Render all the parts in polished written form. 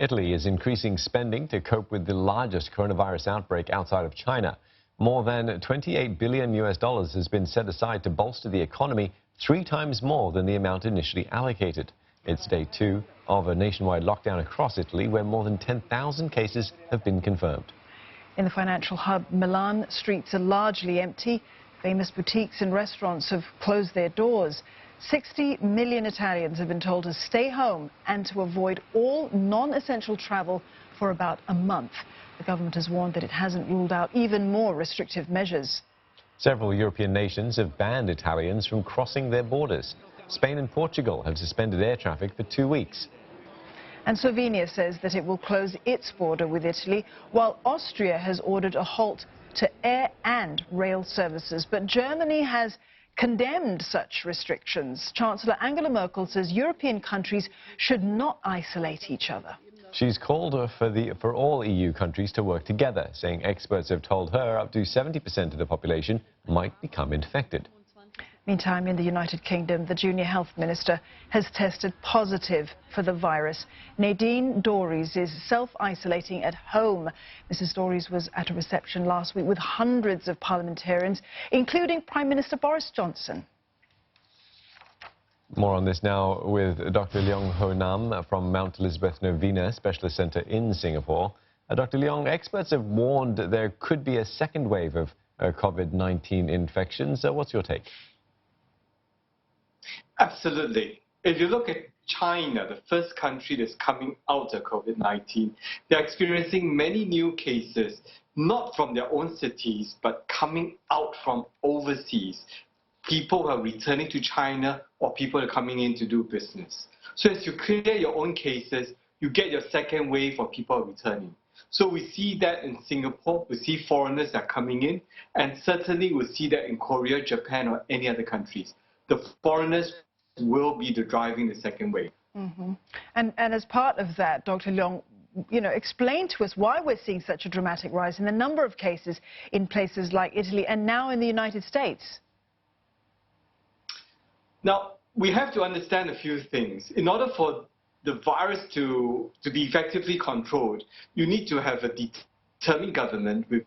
Italy is increasing spending to cope with the largest coronavirus outbreak outside of China. More than $28 billion has been set aside to bolster the economy, 3 times more than the amount initially allocated. It's day 2 of a nationwide lockdown across Italy, where more than 10,000 cases have been confirmed. In the financial hub Milan, streets are largely empty. Famous boutiques and restaurants have closed their doors. 60 million Italians have been told to stay home and to avoid all non-essential travel for about a month. The government has warned that it hasn't ruled out even more restrictive measures. Several European nations have banned Italians from crossing their borders. Spain and Portugal have suspended air traffic for 2 weeks. And Slovenia says that it will close its border with Italy, while Austria has ordered a halt to air and rail services. But Germany has condemned such restrictions. Chancellor Angela Merkel says European countries should not isolate each other. She's called for all EU countries to work together, saying experts have told her up to 70% of the population might become infected. Meantime, in the United Kingdom, the junior health minister has tested positive for the virus. Nadine Dorries is self-isolating at home. Mrs. Dorries was at a reception last week with hundreds of parliamentarians, including Prime Minister Boris Johnson. More on this now with Dr. Leong Ho Nam from Mount Elizabeth Novena Specialist Centre in Singapore. Dr. Leong, experts have warned there could be a second wave of COVID-19 infections. What's your take? Absolutely. If you look at China, the first country that's coming out of COVID-19, they're experiencing many new cases, not from their own cities, but coming out from overseas. People are returning to China, or people are coming in to do business. So as you clear your own cases, you get your second wave of people returning. So we see that in Singapore, we see foreigners that are coming in, and certainly we'll see that in Korea, Japan, or any other countries. The foreigners will be driving the second wave. Mm-hmm. And as part of that, Dr. Leong, explain to us why we're seeing such a dramatic rise in the number of cases in places like Italy and now in the United States. Now, we have to understand a few things. In order for the virus to be effectively controlled, you need to have a determined government with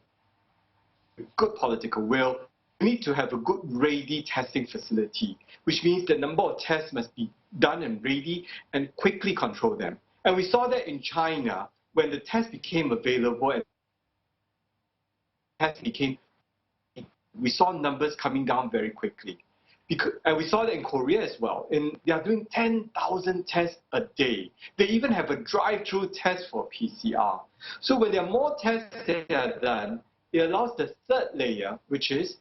good political will. You need to have a good, ready testing facility, which means the number of tests must be done and ready and quickly control them. And we saw that in China, when the test became available and we saw numbers coming down very quickly. And we saw that in Korea as well. They are doing 10,000 tests a day. They even have a drive-through test for PCR. So when there are more tests that are done, it allows the third layer, which is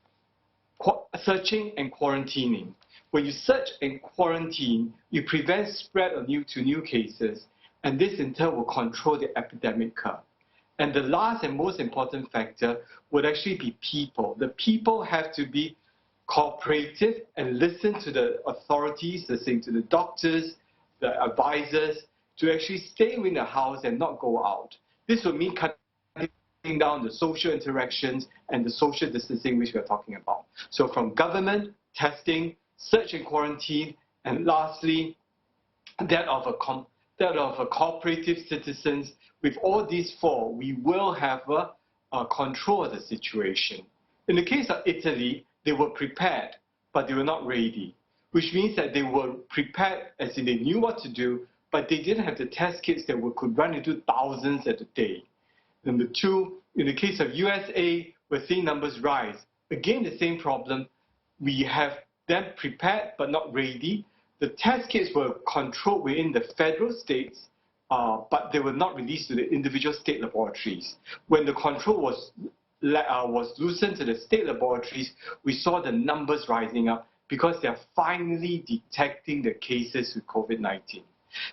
searching and quarantining. When you search and quarantine, you prevent spread of new cases, and this in turn will control the epidemic curve. And the last and most important factor would actually be people. The people have to be cooperative and listen to the authorities, listen to the doctors, the advisors, to actually stay in the house and not go out. This will mean cutting down the social interactions and the social distancing which we are talking about. So from government, testing, search and quarantine, and lastly, that of a cooperative citizens. With all these 4, we will have a control of the situation. In the case of Italy, they were prepared, but they were not ready, which means that they were prepared as in they knew what to do, but they didn't have the test kits that could run into thousands at a day. Number 2, in the case of USA, we're seeing numbers rise. Again, the same problem. We have them prepared but not ready. The test kits were controlled within the federal states, but they were not released to the individual state laboratories. When the control was loosened to the state laboratories, we saw the numbers rising up because they are finally detecting the cases with COVID-19.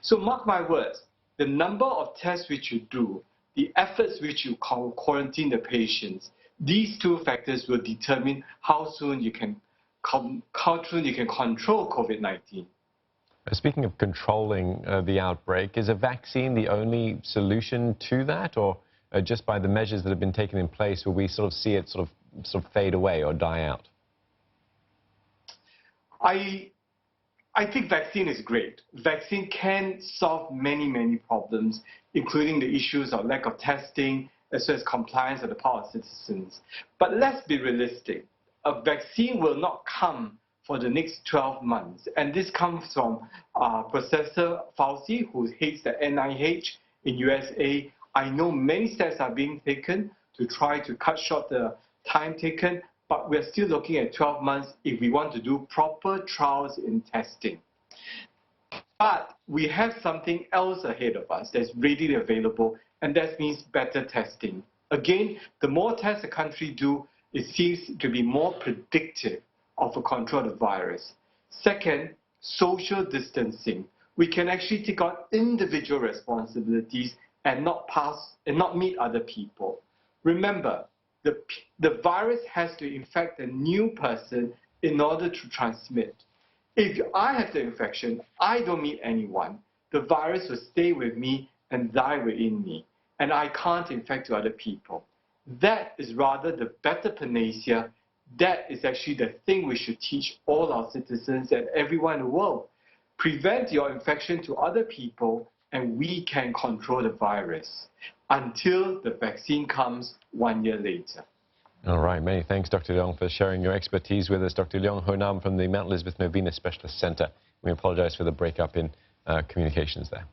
So mark my words, the number of tests which you do, the efforts which you quarantine the patients, these 2 factors will determine how soon you can control COVID-19. Speaking of controlling the outbreak, is a vaccine the only solution to that, or just by the measures that have been taken in place, will we sort of see it sort of fade away or die out? I think vaccine is great. Vaccine can solve many problems including the issues of lack of testing, as well as compliance on the part of citizens. But let's be realistic. A vaccine will not come for the next 12 months. And this comes from Professor Fauci, who heads the NIH in USA. I know many steps are being taken to try to cut short the time taken, but we're still looking at 12 months if we want to do proper trials in testing. But we have something else ahead of us that's readily available, and that means better testing. Again, the more tests the country do, it seems to be more predictive of a control of the virus. Second, social distancing. We can actually take on individual responsibilities and not meet other people. Remember, the virus has to infect a new person in order to transmit. If I have the infection, I don't meet anyone, the virus will stay with me and die within me, and I can't infect to other people. That is rather the better panacea. That is actually the thing we should teach all our citizens and everyone in the world. Prevent your infection to other people, and we can control the virus until the vaccine comes 1 year later. All right, many thanks, Dr. Leong, for sharing your expertise with us. Dr. Leong Ho Nam from the Mount Elizabeth Novena Specialist Centre. We apologize for the breakup in communications there.